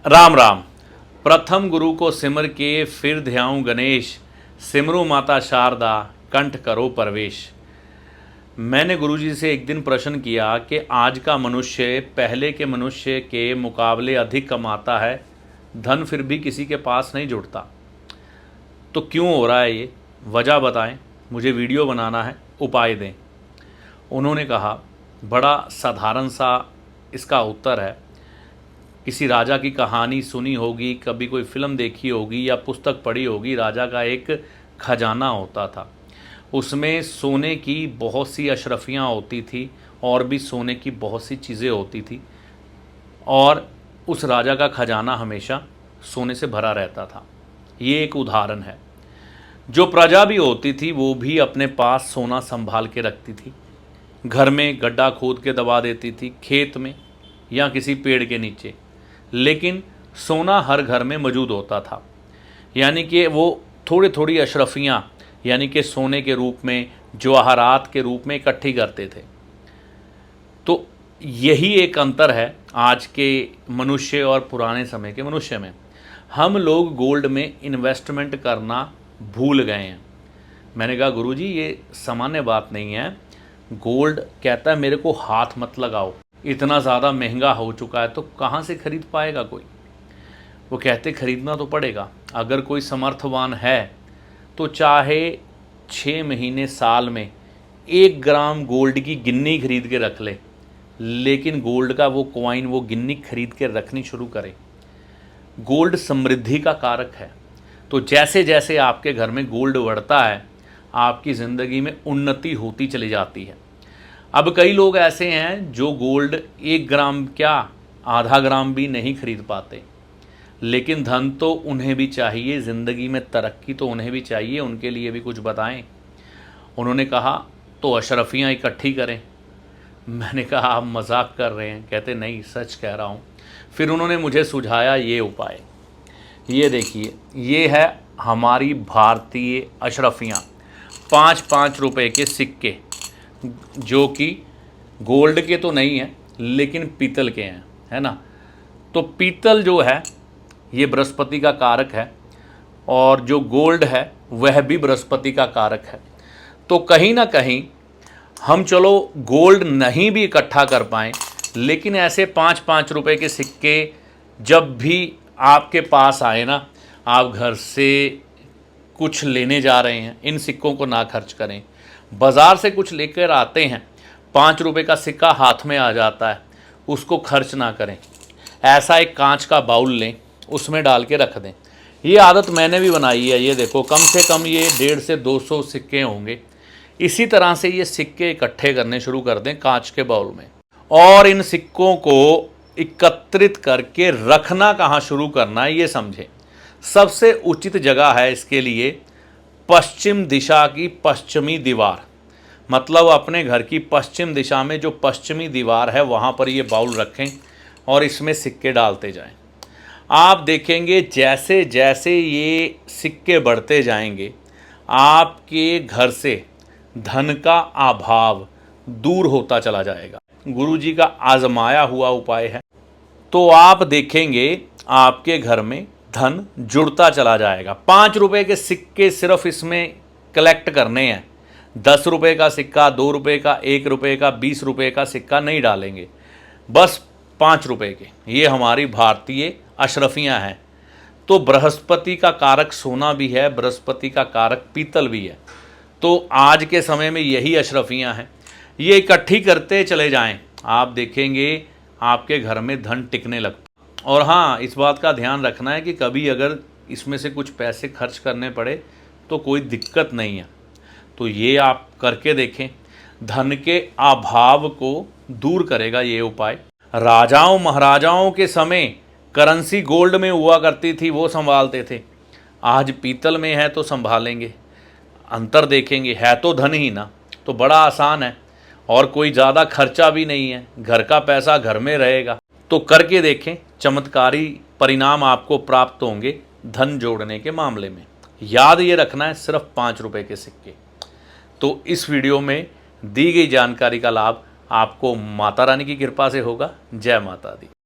राम राम। प्रथम गुरु को सिमर के फिर ध्याऊं गणेश, सिमरू माता शारदा कंठ करो प्रवेश। मैंने गुरुजी से एक दिन प्रश्न किया कि आज का मनुष्य पहले के मनुष्य के मुकाबले अधिक कमाता है, धन फिर भी किसी के पास नहीं जुड़ता, तो क्यों हो रहा है ये? वजह बताएं, मुझे वीडियो बनाना है, उपाय दें। उन्होंने कहा, बड़ा साधारण सा इसका उत्तर है। किसी राजा की कहानी सुनी होगी, कभी कोई फिल्म देखी होगी या पुस्तक पढ़ी होगी। राजा का एक खजाना होता था, उसमें सोने की बहुत सी अशरफियाँ होती थी और भी सोने की बहुत सी चीज़ें होती थी, और उस राजा का खजाना हमेशा सोने से भरा रहता था। ये एक उदाहरण है। जो प्रजा भी होती थी वो भी अपने पास सोना संभाल के रखती थी, घर में गड्ढा खोद के दबा देती थी, खेत में या किसी पेड़ के नीचे, लेकिन सोना हर घर में मौजूद होता था। यानी कि वो थोड़ी थोड़ी अशरफियाँ यानी कि सोने के रूप में, जवाहरात के रूप में इकट्ठी करते थे। तो यही एक अंतर है आज के मनुष्य और पुराने समय के मनुष्य में। हम लोग गोल्ड में इन्वेस्टमेंट करना भूल गए हैं। मैंने कहा, गुरुजी ये सामान्य बात नहीं है। गोल्ड कहता है मेरे को हाथ मत लगाओ, इतना ज़्यादा महंगा हो चुका है, तो कहाँ से खरीद पाएगा कोई? वो कहते खरीदना तो पड़ेगा। अगर कोई समर्थवान है तो चाहे 6 महीने साल में 1 ग्राम गोल्ड की गिन्नी खरीद के रख ले, लेकिन गोल्ड का वो कॉइन, वो गिन्नी खरीद के रखनी शुरू करे। गोल्ड समृद्धि का कारक है। तो जैसे जैसे आपके घर में गोल्ड बढ़ता है, आपकी ज़िंदगी में उन्नति होती चली जाती है। अब कई लोग ऐसे हैं जो गोल्ड 1 ग्राम क्या, आधा ग्राम भी नहीं खरीद पाते, लेकिन धन तो उन्हें भी चाहिए, ज़िंदगी में तरक्की तो उन्हें भी चाहिए, उनके लिए भी कुछ बताएं। उन्होंने कहा, तो अशरफियाँ इकट्ठी करें। मैंने कहा, आप मजाक कर रहे हैं? कहते नहीं, सच कह रहा हूँ। फिर उन्होंने मुझे सुझाया ये उपाय। ये देखिए, ये है हमारी भारतीय अशरफियाँ, 5-5 रुपए के सिक्के, जो कि गोल्ड के तो नहीं हैं लेकिन पीतल के हैं, है ना। तो पीतल जो है ये बृहस्पति का कारक है, और जो गोल्ड है वह भी बृहस्पति का कारक है। तो कहीं ना कहीं हम चलो गोल्ड नहीं भी इकट्ठा कर पाएँ, लेकिन ऐसे 5-5 रुपए के सिक्के जब भी आपके पास आए ना, आप घर से कुछ लेने जा रहे हैं, इन सिक्कों को ना खर्च करें। बाज़ार से कुछ लेकर आते हैं, 5 रुपए का सिक्का हाथ में आ जाता है, उसको खर्च ना करें। ऐसा एक कांच का बाउल लें, उसमें डाल के रख दें। ये आदत मैंने भी बनाई है। ये देखो, कम से कम ये 150 से 200 सिक्के होंगे। इसी तरह से ये सिक्के इकट्ठे करने शुरू कर दें कांच के बाउल में, और इन सिक्कों को एकत्रित करके रखना कहाँ शुरू करना है ये समझें। सबसे उचित जगह है इसके लिए पश्चिम दिशा की पश्चिमी दीवार, मतलब अपने घर की पश्चिम दिशा में जो पश्चिमी दीवार है वहाँ पर ये बाउल रखें और इसमें सिक्के डालते जाएं। आप देखेंगे जैसे जैसे ये सिक्के बढ़ते जाएंगे, आपके घर से धन का अभाव दूर होता चला जाएगा। गुरुजी का आजमाया हुआ उपाय है। तो आप देखेंगे आपके घर में धन जुड़ता चला जाएगा। 5 रुपए के सिक्के सिर्फ इसमें कलेक्ट करने हैं। 10 रुपए का सिक्का, 2 रुपए का, 1 रुपए का, 20 रुपए का सिक्का नहीं डालेंगे, बस 5 रुपए के। ये हमारी भारतीय अशरफियाँ हैं। तो बृहस्पति का कारक सोना भी है, बृहस्पति का कारक पीतल भी है। तो आज के समय में यही अशरफियाँ हैं। ये इकट्ठी करते चले जाएं, आप देखेंगे आपके घर में धन टिकने लगता। और हाँ, इस बात का ध्यान रखना है कि कभी अगर इसमें से कुछ पैसे खर्च करने पड़े तो कोई दिक्कत नहीं है। तो ये आप करके देखें, धन के अभाव को दूर करेगा ये उपाय। राजाओं महाराजाओं के समय करेंसी गोल्ड में हुआ करती थी, वो संभालते थे। आज पीतल में है तो संभालेंगे। अंतर देखेंगे, है तो धन ही ना, तो बड़ा आसान है और कोई ज़्यादा खर्चा भी नहीं है, घर का पैसा घर में रहेगा। तो करके देखें, चमत्कारी परिणाम आपको प्राप्त होंगे धन जोड़ने के मामले में। याद ये रखना है, सिर्फ 5 रुपए के सिक्के। तो इस वीडियो में दी गई जानकारी का लाभ आपको माता रानी की कृपा से होगा। जय माता दी।